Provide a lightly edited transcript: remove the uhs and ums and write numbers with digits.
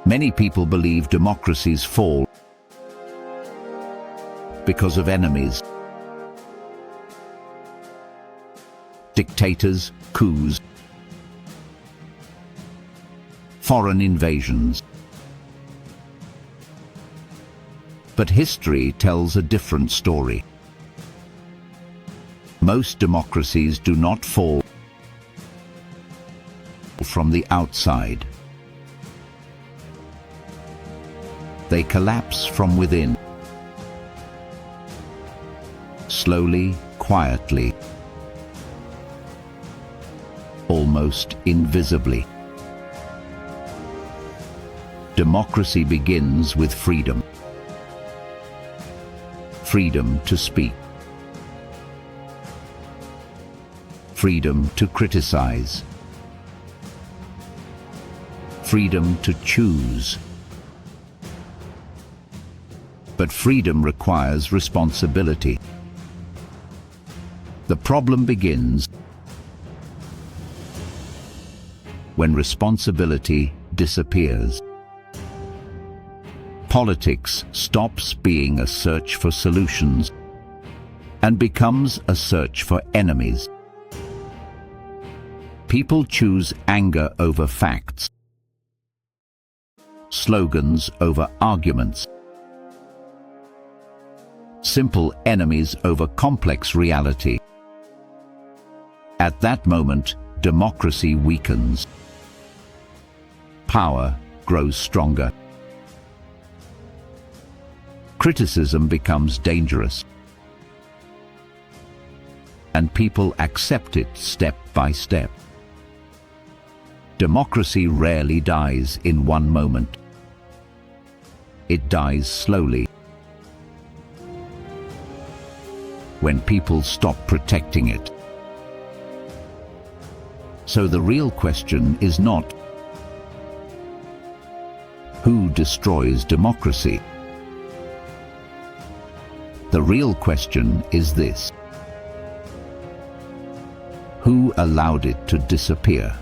Many people believe democracies fall because of enemies, dictators, coups, foreign invasions. But history tells a different story. Most democracies do not fall from the outside. They collapse from within. Slowly, quietly, almost invisibly. Democracy begins with freedom. Freedom to speak. Freedom to criticize. Freedom to choose. But freedom requires responsibility. The problem begins when responsibility disappears. Politics stops being a search for solutions and becomes a search for enemies. People choose anger over facts, slogans over arguments, simple enemies over complex reality. At that moment, democracy weakens. Power grows stronger. Criticism becomes dangerous, and people accept it step by step. Democracy rarely dies in one moment. It dies slowly. When people stop protecting it. So the real question is not who destroys democracy. The real question is this: who allowed it to disappear?